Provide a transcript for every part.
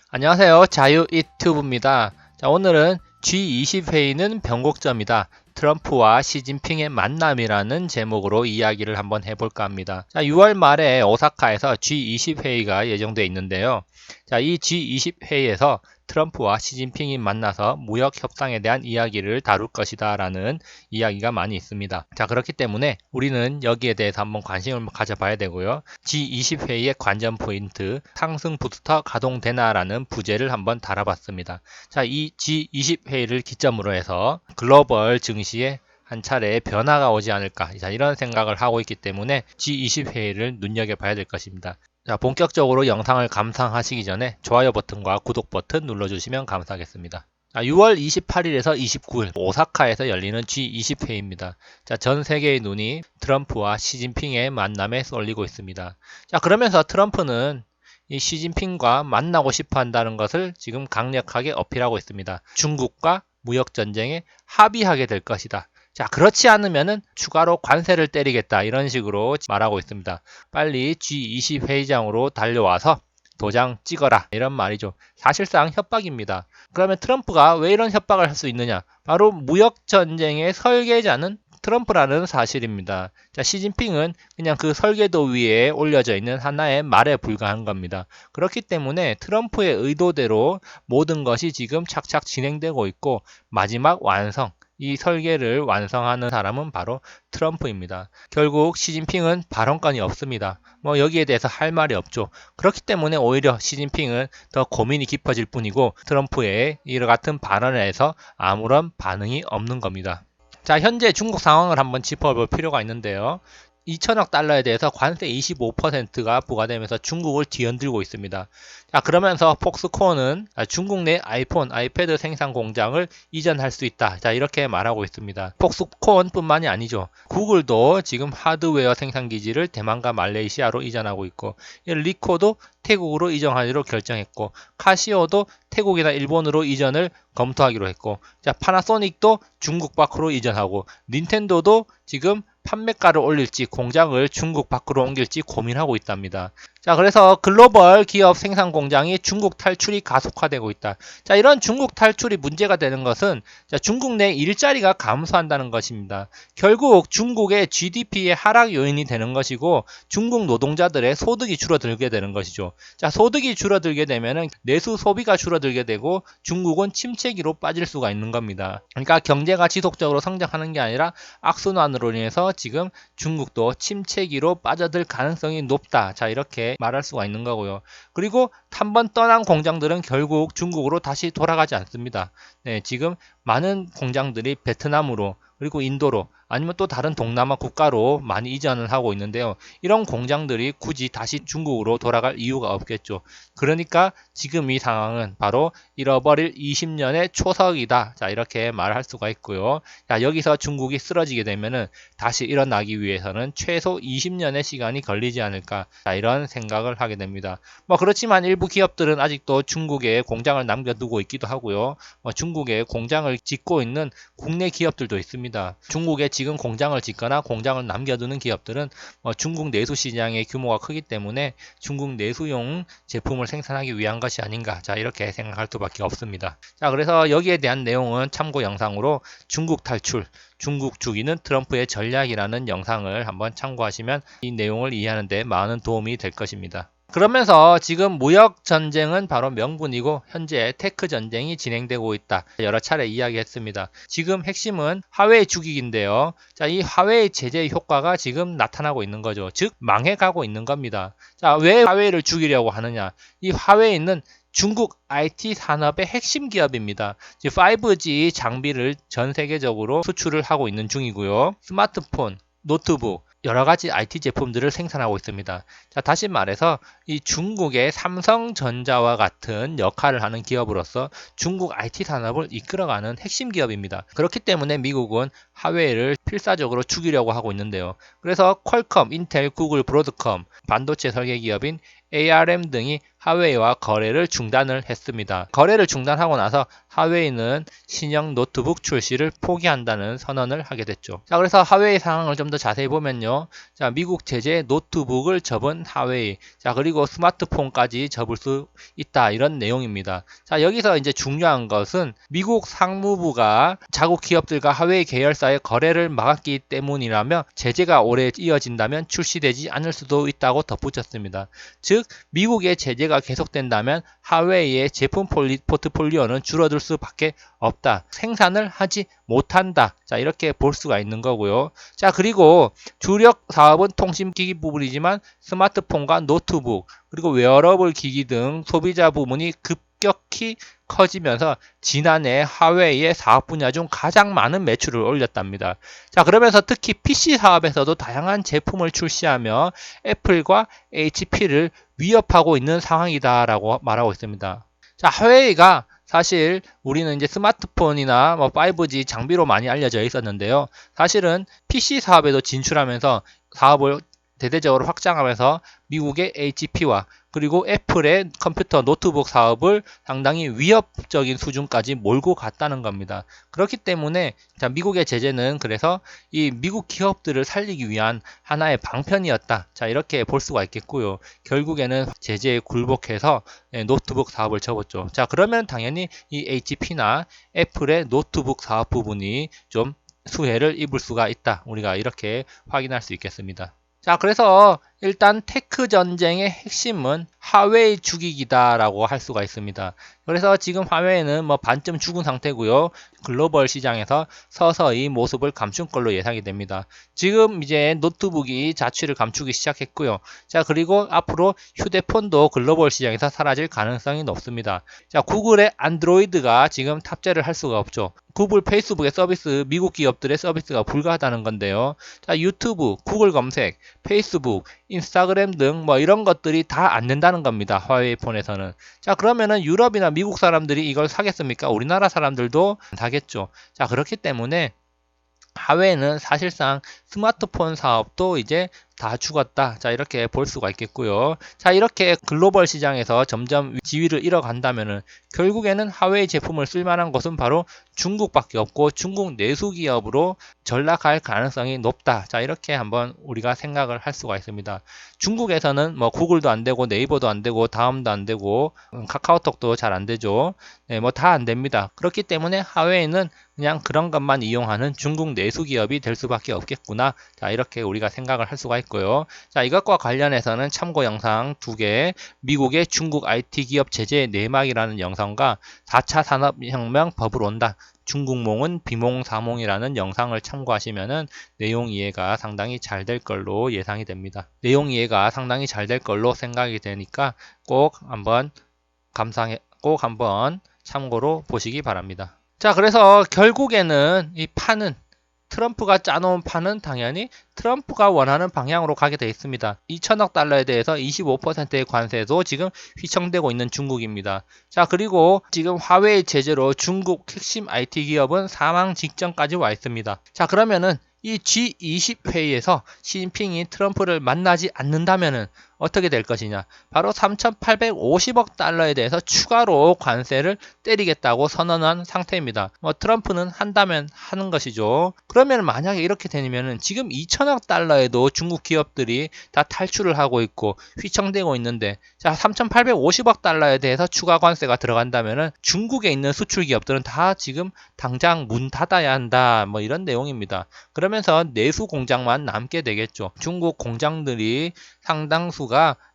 안녕하세요. 자유이튜브입니다. 자, 오늘은 G20회의는 변곡점이다. 트럼프와 시진핑의 만남이라는 제목으로 이야기를 한번 해볼까 합니다. 자, 6월 말에 오사카에서 G20회의가 예정되어 있는데요. 자, 이 G20회의에서 트럼프와 시진핑이 만나서 무역 협상에 대한 이야기를 다룰 것이다 라는 이야기가 많이 있습니다. 자, 그렇기 때문에 우리는 여기에 대해서 한번 관심을 가져봐야 되고요. G20회의의 관전 포인트, 상승 부스터 가동되나 라는 부제를 한번 달아봤습니다. 자, 이 G20회의를 기점으로 해서 글로벌 증시에 한 차례의 변화가 오지 않을까, 자, 이런 생각을 하고 있기 때문에 G20회의를 눈여겨봐야 될 것입니다. 자, 본격적으로 영상을 감상하시기 전에 좋아요 버튼과 구독 버튼 눌러주시면 감사하겠습니다. 6월 28일에서 29일 오사카에서 열리는 G20회의입니다. 자, 전 세계의 눈이 트럼프와 시진핑의 만남에 쏠리고 있습니다. 자, 그러면서 트럼프는 이 시진핑과 만나고 싶어 한다는 것을 지금 강력하게 어필하고 있습니다. 중국과 무역전쟁에 합의하게 될 것이다. 자, 그렇지 않으면은 추가로 관세를 때리겠다, 이런 식으로 말하고 있습니다. 빨리 G20 회의장으로 달려와서 도장 찍어라, 이런 말이죠. 사실상 협박입니다. 그러면 트럼프가 왜 이런 협박을 할 수 있느냐? 바로 무역전쟁의 설계자는 트럼프라는 사실입니다. 자, 시진핑은 그냥 그 설계도 위에 올려져 있는 하나의 말에 불과한 겁니다. 그렇기 때문에 트럼프의 의도대로 모든 것이 지금 착착 진행되고 있고, 마지막 완성, 이 설계를 완성하는 사람은 바로 트럼프입니다. 결국 시진핑은 발언권이 없습니다. 여기에 대해서 할 말이 없죠. 그렇기 때문에 오히려 시진핑은 더 고민이 깊어질 뿐이고, 트럼프의 이와 같은 발언에 대해서 아무런 반응이 없는 겁니다. 자, 현재 중국 상황을 한번 짚어볼 필요가 있는데요. 2천억 달러에 대해서 관세 25%가 부과되면서 중국을 뒤흔들고 있습니다. 자, 그러면서 폭스콘은 중국 내 아이폰, 아이패드 생산 공장을 이전할 수 있다. 자, 이렇게 말하고 있습니다. 폭스콘뿐만이 아니죠. 구글도 지금 하드웨어 생산 기지를 대만과 말레이시아로 이전하고 있고, 리코도 태국으로 이전하기로 결정했고, 카시오도 태국이나 일본으로 이전을 검토하기로 했고, 자, 파나소닉도 중국 밖으로 이전하고, 닌텐도도 지금 판매가를 올릴지 공장을 중국 밖으로 옮길지 고민하고 있답니다. 자, 그래서 글로벌 기업 생산 공장이 중국 탈출이 가속화되고 있다. 자, 이런 중국 탈출이 문제가 되는 것은, 자, 중국 내 일자리가 감소한다는 것입니다. 결국 중국의 GDP의 하락 요인이 되는 것이고, 중국 노동자들의 소득이 줄어들게 되는 것이죠. 자, 소득이 줄어들게 되면은 내수 소비가 줄어들게 되고 중국은 침체기로 빠질 수가 있는 겁니다. 그러니까 경제가 지속적으로 성장하는 게 아니라 악순환으로 인해서 지금 중국도 침체기로 빠져들 가능성이 높다. 자, 이렇게 말할 수가 있는 거고요. 그리고 한 번 떠난 공장들은 결국 중국으로 다시 돌아가지 않습니다. 네, 지금 많은 공장들이 베트남으로, 그리고 인도로, 아니면 또 다른 동남아 국가로 많이 이전을 하고 있는데요. 이런 공장들이 굳이 다시 중국으로 돌아갈 이유가 없겠죠. 그러니까 지금 이 상황은 바로 잃어버릴 20년의 초석이다. 자, 이렇게 말할 수가 있고요. 자, 여기서 중국이 쓰러지게 되면은 다시 일어나기 위해서는 최소 20년의 시간이 걸리지 않을까. 자, 이런 생각을 하게 됩니다. 그렇지만 일부 기업들은 아직도 중국에 공장을 남겨두고 있기도 하고요. 중국에 공장을 짓고 있는 국내 기업들도 있습니다. 중국에 지금 공장을 짓거나 공장을 남겨두는 기업들은 중국 내수 시장의 규모가 크기 때문에 중국 내수용 제품을 생산하기 위한 것이 아닌가. 자, 이렇게 생각할 수밖에 없습니다. 자, 그래서 여기에 대한 내용은 참고 영상으로 중국 탈출, 중국 죽이는 트럼프의 전략이라는 영상을 한번 참고하시면 이 내용을 이해하는 데 많은 도움이 될 것입니다. 그러면서 지금 무역 전쟁은 바로 명분이고, 현재 테크 전쟁이 진행되고 있다. 여러 차례 이야기했습니다. 지금 핵심은 화웨이 죽이기인데요. 자, 이 화웨이 제재 효과가 지금 나타나고 있는 거죠. 즉 망해가고 있는 겁니다. 자, 왜 화웨이를 죽이려고 하느냐? 이 화웨이는 중국 IT 산업의 핵심 기업입니다. 5G 장비를 전 세계적으로 수출을 하고 있는 중이고요. 스마트폰, 노트북, 여러 가지 IT 제품들을 생산하고 있습니다. 자, 다시 말해서 이 중국의 삼성전자와 같은 역할을 하는 기업으로서 중국 IT 산업을 이끌어가는 핵심 기업입니다. 그렇기 때문에 미국은 화웨이를 필사적으로 죽이려고 하고 있는데요. 그래서 퀄컴, 인텔, 구글, 브로드컴, 반도체 설계 기업인 ARM 등이 하웨이와 거래를 중단을 했습니다. 거래를 중단하고 나서 하웨이는 신형 노트북 출시를 포기한다는 선언을 하게 됐죠. 자, 그래서 하웨이 상황을 좀 더 자세히 보면요. 자, 미국 제재 노트북을 접은 하웨이. 자, 그리고 스마트폰까지 접을 수 있다. 이런 내용입니다. 자, 여기서 이제 중요한 것은 미국 상무부가 자국 기업들과 하웨이 계열사의 거래를 막았기 때문이라며 제재가 오래 이어진다면 출시되지 않을 수도 있다고 덧붙였습니다. 즉, 미국의 제재가 계속된다면 하웨이의 제품 포트폴리오는 줄어들 수밖에 없다. 생산을 하지 못한다. 자, 이렇게 볼 수가 있는 거고요. 자, 그리고 주력 사업은 통신기기 부분이지만 스마트폰과 노트북, 그리고 웨어러블 기기 등 소비자 부문이 급격히 커지면서 지난해 하웨이의 사업 분야 중 가장 많은 매출을 올렸답니다. 자, 그러면서 특히 PC 사업에서도 다양한 제품을 출시하며 애플과 HP를 위협하고 있는 상황이다라고 말하고 있습니다. 자, 하웨이가 사실 우리는 이제 스마트폰이나 5G 장비로 많이 알려져 있었는데요. 사실은 PC 사업에도 진출하면서 사업을 대대적으로 확장하면서 미국의 HP와 그리고 애플의 컴퓨터 노트북 사업을 상당히 위협적인 수준까지 몰고 갔다는 겁니다. 그렇기 때문에 미국의 제재는 그래서 이 미국 기업들을 살리기 위한 하나의 방편이었다. 자, 이렇게 볼 수가 있겠고요. 결국에는 제재에 굴복해서 노트북 사업을 접었죠. 자, 그러면 당연히 이 HP나 애플의 노트북 사업 부분이 좀 수혜를 입을 수가 있다. 우리가 이렇게 확인할 수 있겠습니다. 자, 그래서 일단 테크 전쟁의 핵심은 하웨이 죽이기다라고 할 수가 있습니다. 그래서 지금 하웨이는 반쯤 죽은 상태고요. 글로벌 시장에서 서서히 모습을 감춘 걸로 예상이 됩니다. 지금 이제 노트북이 자취를 감추기 시작했고요. 자, 그리고 앞으로 휴대폰도 글로벌 시장에서 사라질 가능성이 높습니다. 자, 구글의 안드로이드가 지금 탑재를 할 수가 없죠. 구글, 페이스북의 서비스, 미국 기업들의 서비스가 불가하다는 건데요. 자, 유튜브, 구글 검색, 페이스북, 인스타그램 등 이런 것들이 다 안 된다는 겁니다. 화웨이 폰에서는. 자, 그러면은 유럽이나 미국 사람들이 이걸 사겠습니까? 우리나라 사람들도 안 사겠죠. 자, 그렇기 때문에 하웨이는 사실상 스마트폰 사업도 이제 다 죽었다. 자, 이렇게 볼 수가 있겠고요. 자, 이렇게 글로벌 시장에서 점점 지위를 잃어간다면은 결국에는 하웨이 제품을 쓸만한 곳은 바로 중국밖에 없고 중국 내수 기업으로 전락할 가능성이 높다. 자, 이렇게 한번 우리가 생각을 할 수가 있습니다. 중국에서는 구글도 안 되고 네이버도 안 되고 다음도 안 되고 카카오톡도 잘 안 되죠. 네, 다 안 됩니다. 그렇기 때문에 하웨이는 그냥 그런 것만 이용하는 중국 내수 기업이 될 수밖에 없겠구나. 자, 이렇게 우리가 생각을 할 수가 있고요. 자, 이것과 관련해서는 참고 영상 2개, 미국의 중국 IT 기업 제재 내막이라는 영상과 4차 산업혁명 법을 온다. 중국몽은 비몽사몽이라는 영상을 참고하시면은 내용 이해가 상당히 잘 될 걸로 예상이 됩니다. 내용 이해가 상당히 잘 될 걸로 생각이 되니까 꼭 한번 참고로 보시기 바랍니다. 자, 그래서 결국에는 이 판은 트럼프가 짜놓은 판은 당연히 트럼프가 원하는 방향으로 가게 되어 있습니다. 2천억 달러에 대해서 25%의 관세도 지금 휘청되고 있는 중국입니다. 자, 그리고 지금 화웨이 제재로 중국 핵심 IT 기업은 사망 직전까지 와 있습니다. 자, 그러면은 이 G20 회의에서 시진핑이 트럼프를 만나지 않는다면은 어떻게 될 것이냐? 바로 3,850억 달러에 대해서 추가로 관세를 때리겠다고 선언한 상태입니다. 트럼프는 한다면 하는 것이죠. 그러면 만약에 이렇게 되면은 지금 2천억 달러에도 중국 기업들이 다 탈출을 하고 있고 휘청되고 있는데, 자, 3,850억 달러에 대해서 추가 관세가 들어간다면은 중국에 있는 수출 기업들은 다 지금 당장 문 닫아야 한다. 이런 내용입니다. 그러면서 내수 공장만 남게 되겠죠. 중국 공장들이 상당수가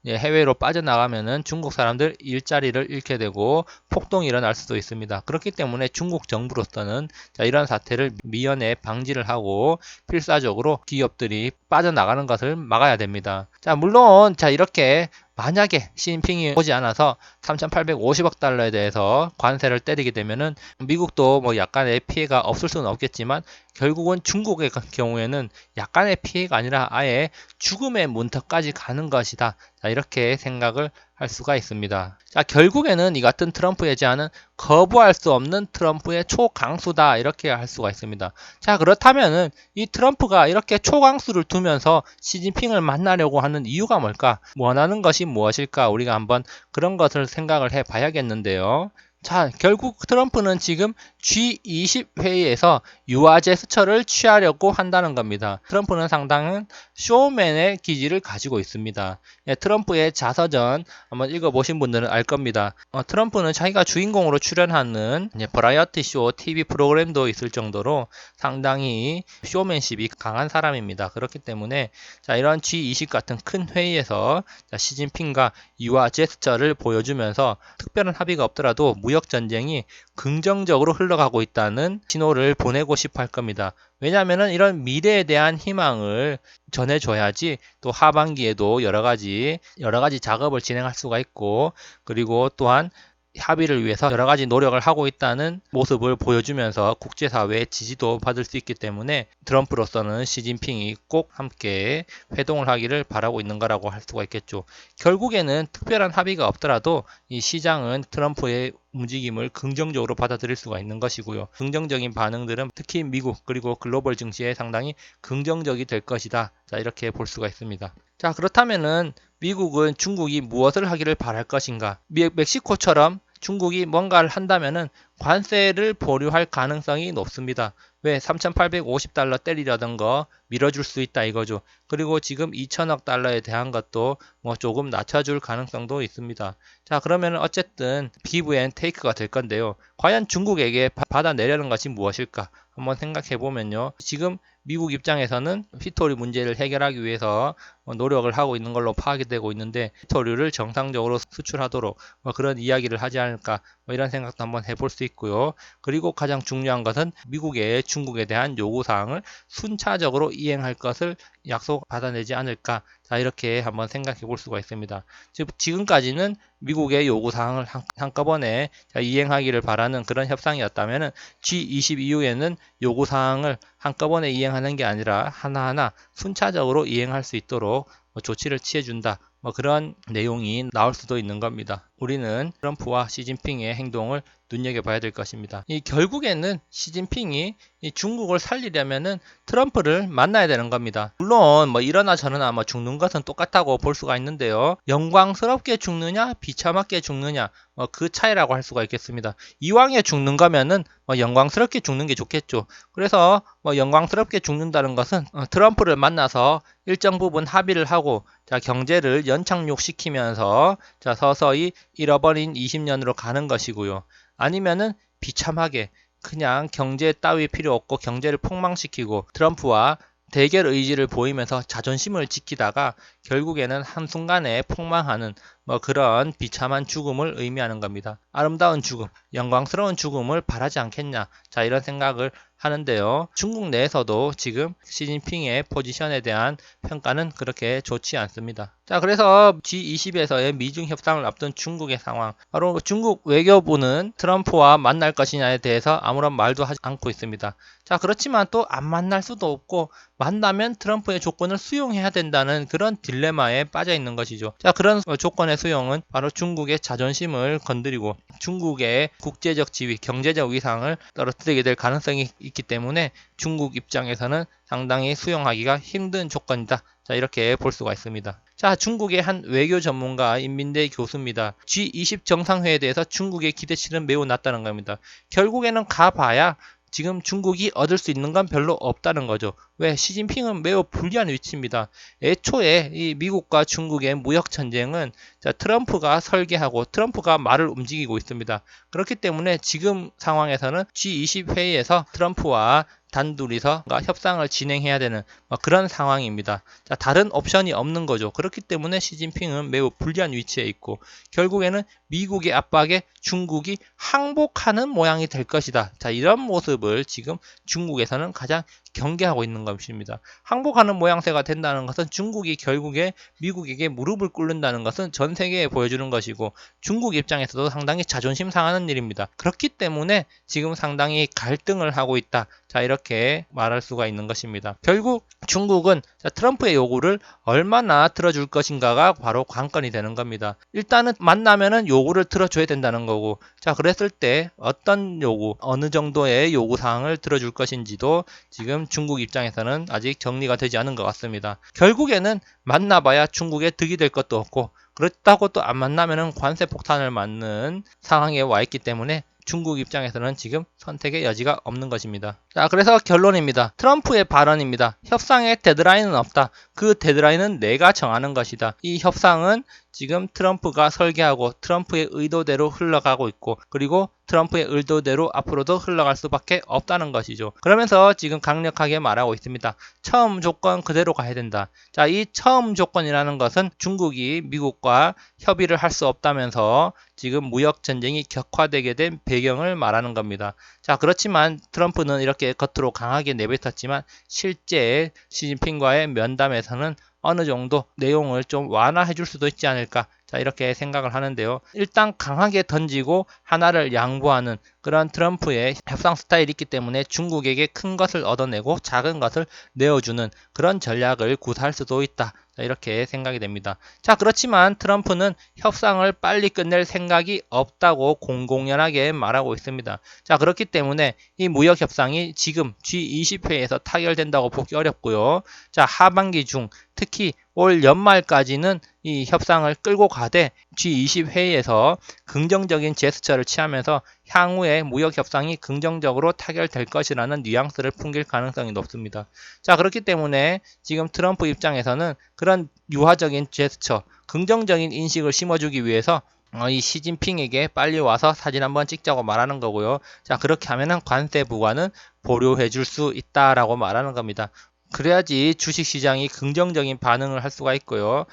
해외로 빠져나가면은 중국 사람들 일자리를 잃게 되고 폭동이 일어날 수도 있습니다. 그렇기 때문에 중국 정부로서는 이런 사태를 미연에 방지를 하고 필사적으로 기업들이 빠져나가는 것을 막아야 됩니다. 자, 물론 이렇게 만약에 시진핑이 오지 않아서 3,850억 달러에 대해서 관세를 때리게 되면은 미국도 약간의 피해가 없을 수는 없겠지만 결국은 중국의 경우에는 약간의 피해가 아니라 아예 죽음의 문턱까지 가는 것이다. 자, 이렇게 생각을 할 수가 있습니다. 자, 결국에는 이 같은 트럼프의 제안은 거부할 수 없는 트럼프의 초강수다 이렇게 할 수가 있습니다. 자, 그렇다면은 이 트럼프가 이렇게 초강수를 두면서 시진핑을 만나려고 하는 이유가 뭘까? 원하는 것이 무엇일까? 우리가 한번 그런 것을 생각을 해 봐야겠는데요. 자, 결국 트럼프는 지금 G20 회의에서 유화 제스처를 취하려고 한다는 겁니다. 트럼프는 상당한 쇼맨의 기질을 가지고 있습니다. 예, 트럼프의 자서전 한번 읽어보신 분들은 알 겁니다. 트럼프는 자기가 주인공으로 출연하는 버라이어티 쇼 TV 프로그램도 있을 정도로 상당히 쇼맨십이 강한 사람입니다. 그렇기 때문에 자, 이런 G20 같은 큰 회의에서 시진핑과 유화 제스처를 보여주면서 특별한 합의가 없더라도 무역 전쟁이 긍정적으로 흘러가고 있다는 신호를 보내고 싶어 할 겁니다. 왜냐하면 이런 미래에 대한 희망을 전해줘야지 또 하반기에도 여러 가지 작업을 진행할 수가 있고, 그리고 또한 합의를 위해서 여러 가지 노력을 하고 있다는 모습을 보여주면서 국제사회의 지지도 받을 수 있기 때문에 트럼프로서는 시진핑이 꼭 함께 회동을 하기를 바라고 있는 거라고 할 수가 있겠죠. 결국에는 특별한 합의가 없더라도 이 시장은 트럼프의 움직임을 긍정적으로 받아들일 수가 있는 것이고요. 긍정적인 반응들은 특히 미국 그리고 글로벌 증시에 상당히 긍정적이 될 것이다. 자, 이렇게 볼 수가 있습니다. 자, 그렇다면은 미국은 중국이 무엇을 하기를 바랄 것인가? 멕시코처럼 중국이 뭔가를 한다면은 관세를 보류할 가능성이 높습니다. 왜 3,850달러 때리려던 거 밀어줄 수 있다 이거죠. 그리고 지금 2천억 달러에 대한 것도 뭐 조금 낮춰줄 가능성도 있습니다. 자, 그러면 어쨌든 기브 앤 테이크가 될 건데요. 과연 중국에게 받아내려는 것이 무엇일까? 한번 생각해 보면요. 지금 미국 입장에서는 휘토리 문제를 해결하기 위해서 노력을 하고 있는 걸로 파악이 되고 있는데, 휘토리를 정상적으로 수출하도록 그런 이야기를 하지 않을까 이런 생각도 한번 해볼 수 있고요. 그리고 가장 중요한 것은 미국의 중국에 대한 요구사항을 순차적으로 이행할 것을 약속 받아내지 않을까. 자, 이렇게 한번 생각해 볼 수가 있습니다. 지금까지는 미국의 요구사항을 한꺼번에 이행하기를 바라는 그런 협상이었다면 G20 이후에는 요구사항을 한꺼번에 이행하는 게 아니라 하나하나 순차적으로 이행할 수 있도록 조치를 취해준다. 그런 내용이 나올 수도 있는 겁니다. 우리는 트럼프와 시진핑의 행동을 눈여겨봐야 될 것입니다. 결국에는 시진핑이 중국을 살리려면은 트럼프를 만나야 되는 겁니다. 물론 이러나 저러나 죽는 것은 똑같다고 볼 수가 있는데요. 영광스럽게 죽느냐 비참하게 죽느냐 그 차이라고 할 수가 있겠습니다. 이왕에 죽는 거면은 영광스럽게 죽는 게 좋겠죠. 그래서 영광스럽게 죽는다는 것은 트럼프를 만나서 일정 부분 합의를 하고 경제를 연착륙시키면서 서서히 잃어버린 20년으로 가는 것이고요. 아니면은 비참하게 그냥 경제 따위 필요 없고 경제를 폭망시키고 트럼프와 대결 의지를 보이면서 자존심을 지키다가 결국에는 한순간에 폭망하는 그런 비참한 죽음을 의미하는 겁니다. 아름다운 죽음, 영광스러운 죽음을 바라지 않겠냐. 자, 이런 생각을 하는데요. 중국 내에서도 지금 시진핑의 포지션에 대한 평가는 그렇게 좋지 않습니다. 자, 그래서 G20에서의 미중 협상을 앞둔 중국의 상황, 바로 중국 외교부는 트럼프와 만날 것이냐에 대해서 아무런 말도 하지 않고 있습니다. 자, 그렇지만 또 안 만날 수도 없고 만나면 트럼프의 조건을 수용해야 된다는 그런 딜레마에 빠져 있는 것이죠. 자, 그런 조건의 수용은 바로 중국의 자존심을 건드리고 중국의 국제적 지위, 경제적 위상을 떨어뜨리게 될 가능성이 있기 때문에 중국 입장에서는 상당히 수용하기가 힘든 조건이다. 자, 이렇게 볼 수가 있습니다. 자, 중국의 한 외교 전문가 임민대 교수입니다. G20 정상회의에 대해서 중국의 기대치는 매우 낮다는 겁니다. 결국에는 가봐야 지금 중국이 얻을 수 있는 건 별로 없다는 거죠. 왜? 시진핑은 매우 불리한 위치입니다. 애초에 이 미국과 중국의 무역 전쟁은 트럼프가 설계하고 트럼프가 말을 움직이고 있습니다. 그렇기 때문에 지금 상황에서는 G20 회의에서 트럼프와 단둘이서 협상을 진행해야 되는 그런 상황입니다. 자, 다른 옵션이 없는 거죠. 그렇기 때문에 시진핑은 매우 불리한 위치에 있고 결국에는 미국의 압박에 중국이 항복하는 모양이 될 것이다. 자, 이런 모습을 지금 중국에서는 가장 경계하고 있는 것입니다. 항복하는 모양새가 된다는 것은 중국이 결국에 미국에게 무릎을 꿇는다는 것은 전 세계에 보여주는 것이고 중국 입장에서도 상당히 자존심 상하는 일입니다. 그렇기 때문에 지금 상당히 갈등을 하고 있다. 자, 이렇게 말할 수가 있는 것입니다. 결국 중국은 자, 트럼프의 요구를 얼마나 들어줄 것인가가 바로 관건이 되는 겁니다. 일단은 만나면은 요구를 들어줘야 된다는 거고, 자, 그랬을 때 어떤 요구, 어느 정도의 요구 사항을 들어줄 것인지도 지금 중국 입장에서는 아직 정리가 되지 않은 것 같습니다. 결국에는 만나봐야 중국에 득이 될 것도 없고, 그렇다고 또 안 만나면은 관세 폭탄을 맞는 상황에 와 있기 때문에 중국 입장에서는 지금 선택의 여지가 없는 것입니다. 자, 그래서 결론입니다. 트럼프의 발언입니다. 협상에 데드라인은 없다. 그 데드라인은 내가 정하는 것이다. 이 협상은 지금 트럼프가 설계하고 트럼프의 의도대로 흘러가고 있고, 그리고 트럼프의 의도대로 앞으로도 흘러갈 수밖에 없다는 것이죠. 그러면서 지금 강력하게 말하고 있습니다. 처음 조건 그대로 가야 된다. 자, 이 처음 조건이라는 것은 중국이 미국과 협의를 할 수 없다면서 지금 무역 전쟁이 격화되게 된 배경을 말하는 겁니다. 자, 그렇지만 트럼프는 이렇게 겉으로 강하게 내뱉었지만 실제 시진핑과의 면담에서는 어느 정도 내용을 좀 완화해 줄 수도 있지 않을까. 자, 이렇게 생각을 하는데요. 일단 강하게 던지고 하나를 양보하는 그런 트럼프의 협상 스타일이 있기 때문에 중국에게 큰 것을 얻어내고 작은 것을 내어주는 그런 전략을 구사할 수도 있다. 자, 이렇게 생각이 됩니다. 자, 그렇지만 트럼프는 협상을 빨리 끝낼 생각이 없다고 공공연하게 말하고 있습니다. 자, 그렇기 때문에 이 무역 협상이 지금 G20회에서 타결된다고 보기 어렵고요. 자, 하반기 중 특히 올 연말까지는 이 협상을 끌고 가되 G20회의에서 긍정적인 제스처를 취하면서 향후에 무역 협상이 긍정적으로 타결될 것이라는 뉘앙스를 풍길 가능성이 높습니다. 자, 그렇기 때문에 지금 트럼프 입장에서는 그런 유화적인 제스처, 긍정적인 인식을 심어주기 위해서 이 시진핑에게 빨리 와서 사진 한번 찍자고 말하는 거고요. 자, 그렇게 하면은 관세 부과는 보류해 줄 수 있다라고 말하는 겁니다. 그래야지 주식시장이 긍정적인 반응을 할 수가 있고요.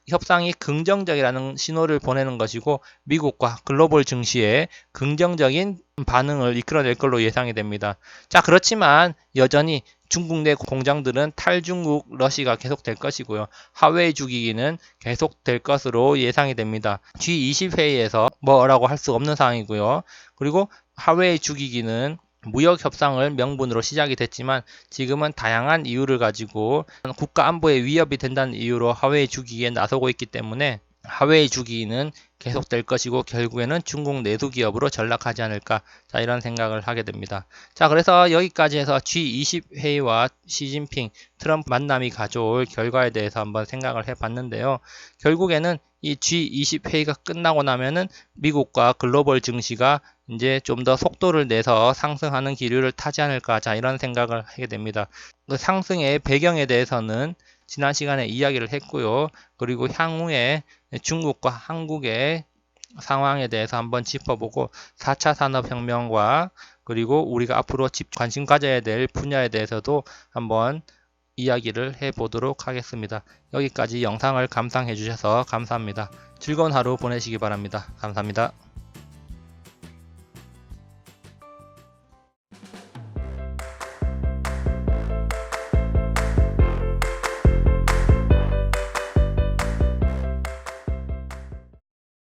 협상이 긍정적이라는 신호를 보내는 것이고 미국과 글로벌 증시에 긍정적인 반응을 이끌어낼 걸로 예상이 됩니다. 자, 그렇지만 여전히 중국 내 공장들은 탈중국 러시가 계속될 것이고요. 하웨이 죽이기는 계속될 것으로 예상이 됩니다. G20회의에서 뭐라고 할 수 없는 상황이고요. 그리고 하웨이 죽이기는 무역 협상을 명분으로 시작이 됐지만 지금은 다양한 이유를 가지고 국가 안보에 위협이 된다는 이유로 하웨이 죽이기에 나서고 있기 때문에 하웨이 죽이기는 계속될 것이고 결국에는 중국 내수 기업으로 전락하지 않을까. 자, 이런 생각을 하게 됩니다. 자, 그래서 여기까지 해서 G20 회의와 시진핑, 트럼프 만남이 가져올 결과에 대해서 한번 생각을 해봤는데요. 결국에는 이 G20 회의가 끝나고 나면은 미국과 글로벌 증시가 이제 좀 더 속도를 내서 상승하는 기류를 타지 않을까. 자, 이런 생각을 하게 됩니다. 그 상승의 배경에 대해서는 지난 시간에 이야기를 했고요. 그리고 향후에 중국과 한국의 상황에 대해서 한번 짚어보고 4차 산업혁명과 그리고 우리가 앞으로 관심 가져야 될 분야에 대해서도 한번 이야기를 해보도록 하겠습니다. 여기까지 영상을 감상해 주셔서 감사합니다. 즐거운 하루 보내시기 바랍니다. 감사합니다.